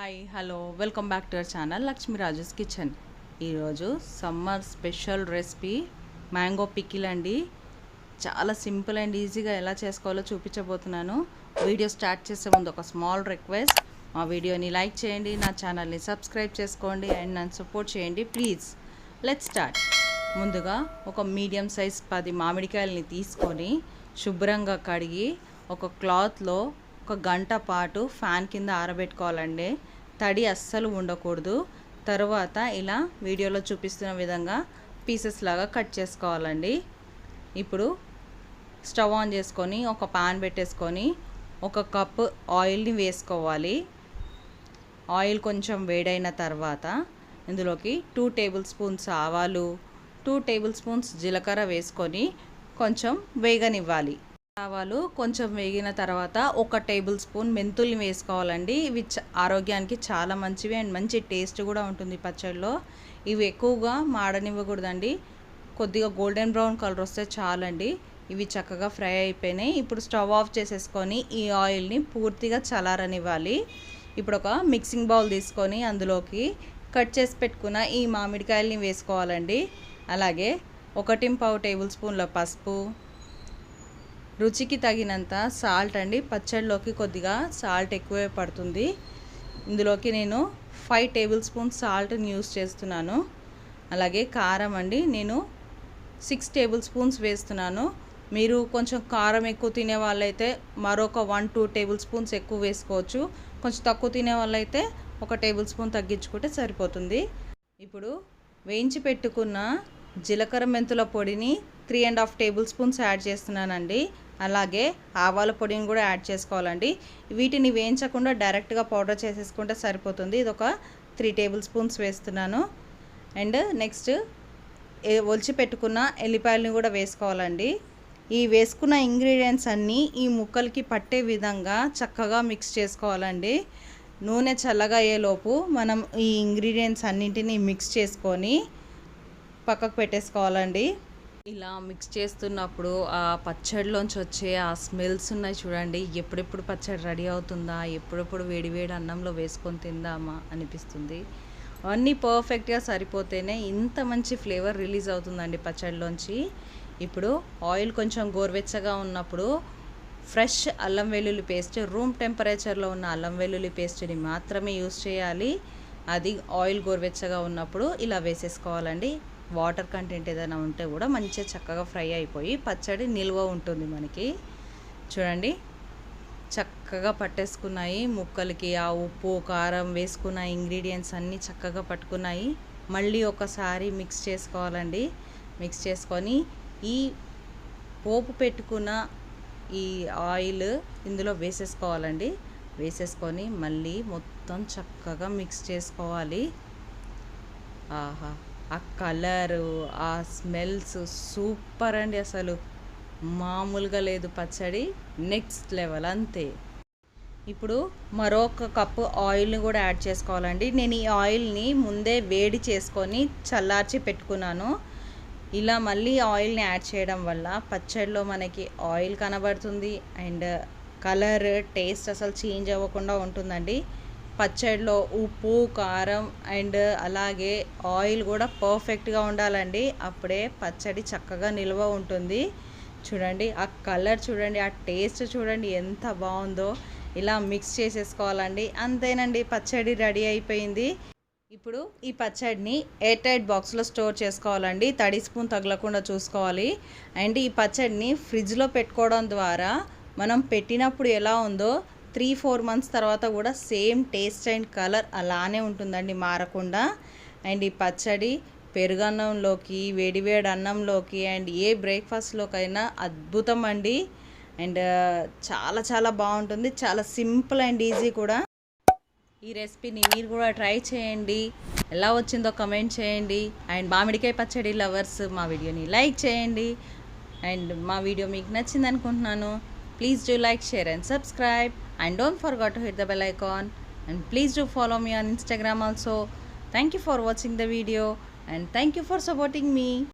Hi hello welcome back to our channel Lakshmi Raju's kitchen. ఈరోజు summer special recipe mango pickle అండి. చాలా simple and ఈజీగా ఎలా చేసుకోవాలో చూపించబోతున్నాను. వీడియో స్టార్ట్ చేసే ముందు ఒక స్మాల్ రిక్వెస్ట్, మా వీడియోని లైక్ చేయండి, నా ఛానల్ని సబ్స్క్రైబ్ చేసుకోండి అండ్ నన్ను సపోర్ట్ చేయండి ప్లీజ్. Let's start. ముందుగా ఒక మీడియం సైజ్ 10 మామిడికాయలని తీసుకొని శుభ్రంగా కడిగి ఒక క్లాత్లో ఒక గంట పాటు ఫ్యాన్ కింద ఆరబెట్టుకోవాలండి. తడి అస్సలు ఉండకూడదు. తర్వాత ఇలా వీడియోలో చూపిస్తున్న విధంగా పీసెస్ లాగా కట్ చేసుకోవాలండి. ఇప్పుడు స్టవ్ ఆన్ చేసుకొని ఒక పాన్ పెట్టేసుకొని 1 కప్పు ఆయిల్ని వేసుకోవాలి. ఆయిల్ కొంచెం వేడైన తర్వాత ఇందులోకి 2 టేబుల్ స్పూన్స్ ఆవాలు, 2 టేబుల్ స్పూన్స్ జీలకర్ర వేసుకొని కొంచెం వేగనివ్వాలి. ఆవాలు కొంచెం వేగిన తర్వాత 1 టేబుల్ స్పూన్ మెంతుల్ని వేసుకోవాలండి. ఇవి ఆరోగ్యానికి చాలా మంచివి అండ్ మంచి టేస్ట్ కూడా ఉంటుంది పచ్చడిలో. ఇవి ఎక్కువగా మాడనివ్వకూడదండి. కొద్దిగా గోల్డెన్ బ్రౌన్ కలర్ వస్తే చాలండి. ఇవి చక్కగా ఫ్రై అయిపోయినాయి. ఇప్పుడు స్టవ్ ఆఫ్ చేసేసుకొని ఈ ఆయిల్ని పూర్తిగా చల్లారనివ్వాలి. ఇప్పుడు ఒక మిక్సింగ్ బౌల్ తీసుకొని అందులోకి కట్ చేసి పెట్టుకున్న ఈ మామిడికాయలని వేసుకోవాలండి. అలాగే 1.5 టేబుల్ స్పూన్ల పసుపు, రుచికి తగినంత సాల్ట్ అండి. పచ్చడిలోకి కొద్దిగా సాల్ట్ ఎక్కువే పడుతుంది. ఇందులోకి నేను 5 టేబుల్ స్పూన్స్ సాల్ట్ని యూస్ చేస్తున్నాను. అలాగే కారం అండి, నేను 6 టేబుల్ స్పూన్స్ వేస్తున్నాను. మీరు కొంచెం కారం ఎక్కువ తినే వాళ్ళైతే మరొక 1-2 టేబుల్ స్పూన్స్ ఎక్కువ వేసుకోవచ్చు. కొంచెం తక్కువ తినే వాళ్ళైతే 1 టేబుల్ స్పూన్ తగ్గించుకుంటే సరిపోతుంది. ఇప్పుడు వేయించి పెట్టుకున్న జీలకర్ర మెంతుల పొడిని 3.5 టేబుల్ స్పూన్స్ యాడ్ చేస్తున్నానండి. అలాగే ఆవాల పొడిని కూడా యాడ్ చేసుకోవాలండి. వీటిని వేయించకుండా డైరెక్ట్గా పౌడర్ చేసేసుకుంటే సరిపోతుంది. ఇది ఒక 3 టేబుల్ స్పూన్స్ వేస్తున్నాను. అండ్ నెక్స్ట్ ఒలిచి పెట్టుకున్న ఎల్లిపాయలని కూడా వేసుకోవాలండి. ఈ వేసుకున్న ఇంగ్రీడియంట్స్ అన్నీ ఈ ముక్కలకి పట్టే విధంగా చక్కగా మిక్స్ చేసుకోవాలండి. నూనె చల్లగా అయ్యేలోపు మనం ఈ ఇంగ్రీడియంట్స్ అన్నింటినీ మిక్స్ చేసుకొని పక్కకు పెట్టేసుకోవాలండి. ఇలా మిక్స్ చేస్తున్నప్పుడు ఆ పచ్చడిలోంచి వచ్చే ఆ స్మెల్స్ ఉన్నాయి చూడండి. ఎప్పుడెప్పుడు పచ్చడి రెడీ అవుతుందా, ఎప్పుడెప్పుడు వేడివేడి అన్నంలో వేసుకొని తిందామా అనిపిస్తుంది. అన్నీ పర్ఫెక్ట్గా సరిపోతేనే ఇంత మంచి ఫ్లేవర్ రిలీజ్ అవుతుందండి పచ్చడిలోంచి. ఇప్పుడు ఆయిల్ కొంచెం గోరువెచ్చగా ఉన్నప్పుడు ఫ్రెష్ అల్లం వెల్లుల్లి పేస్ట్, రూమ్ టెంపరేచర్లో ఉన్న అల్లం వెల్లుల్లి పేస్ట్ని మాత్రమే యూస్ చేయాలి. అది ఆయిల్ గోరువెచ్చగా ఉన్నప్పుడు ఇలా వేసేసుకోవాలండి. వాటర్ కంటెంట్ ఏదైనా ఉంటే కూడా మంచిగా చక్కగా ఫ్రై అయిపోయి పచ్చడి నిల్వ ఉంటుంది మనకి. చూడండి చక్కగా పట్టేసుకున్నాయి ముక్కలకి. ఆ ఉప్పు కారం వేసుకున్న ఇంగ్రీడియంట్స్ అన్నీ చక్కగా పట్టుకున్నాయి. మళ్ళీ ఒకసారి మిక్స్ చేసుకోవాలండి. మిక్స్ చేసుకొని ఈ పోపు పెట్టుకున్న ఈ ఆయిల్ ఇందులో వేసేసుకోవాలండి. వేసేసుకొని మళ్ళీ మొత్తం చక్కగా మిక్స్ చేసుకోవాలి. ఆహా, ఆ కలరు, ఆ స్మెల్స్ సూపర్ అండి. అసలు మామూలుగా లేదు పచ్చడి, నెక్స్ట్ లెవెల్ అంతే. ఇప్పుడు మరొక కప్పు ఆయిల్ని కూడా యాడ్ చేసుకోవాలండి. నేను ఈ ఆయిల్ని ముందే వేడి చేసుకొని చల్లార్చి పెట్టుకున్నాను. ఇలా మళ్ళీ ఆయిల్ని యాడ్ చేయడం వల్ల పచ్చడిలో మనకి ఆయిల్ కనబడుతుంది అండ్ కలర్, టేస్ట్ అసలు చేంజ్ అవ్వకుండా ఉంటుందండి. పచ్చడిలో ఉప్పు కారం అండ్ అలాగే ఆయిల్ కూడా పర్ఫెక్ట్గా ఉండాలండి. అప్పుడే పచ్చడి చక్కగా నిల్వ ఉంటుంది. చూడండి ఆ కలర్ చూడండి, ఆ టేస్ట్ చూడండి ఎంత బాగుందో. ఇలా మిక్స్ చేసేసుకోవాలండి. అంతేనండి, పచ్చడి రెడీ అయిపోయింది. ఇప్పుడు ఈ పచ్చడిని ఎయిర్ టైట్ బాక్స్లో స్టోర్ చేసుకోవాలండి. తడి స్పూన్ తగలకుండా చూసుకోవాలి. అండ్ ఈ పచ్చడిని ఫ్రిడ్జ్లో పెట్టుకోవడం ద్వారా మనం పెట్టినప్పుడు ఎలా ఉందో 3-4 మంత్స్ తర్వాత కూడా సేమ్ టేస్ట్ అండ్ కలర్ అలానే ఉంటుందండి, మారకుండా. అండ్ ఈ పచ్చడి పెరుగన్నంలోకి, వేడివేడి అన్నంలోకి అండ్ ఏ బ్రేక్ఫాస్ట్లోకైనా అద్భుతం అండి. అండ్ చాలా చాలా బాగుంటుంది. చాలా సింపుల్ అండ్ ఈజీ కూడా. ఈ రెసిపీని మీరు కూడా ట్రై చేయండి. ఎలా వచ్చిందో కమెంట్ చేయండి. అండ్ మామిడికాయ పచ్చడి లవర్స్ మా వీడియోని లైక్ చేయండి. అండ్ మా వీడియో మీకు నచ్చింది అనుకుంటున్నాను. Please do like, share and subscribe, and don't forget to hit the bell icon, and please do follow me on Instagram also. Thank you for watching the video and thank you for supporting me.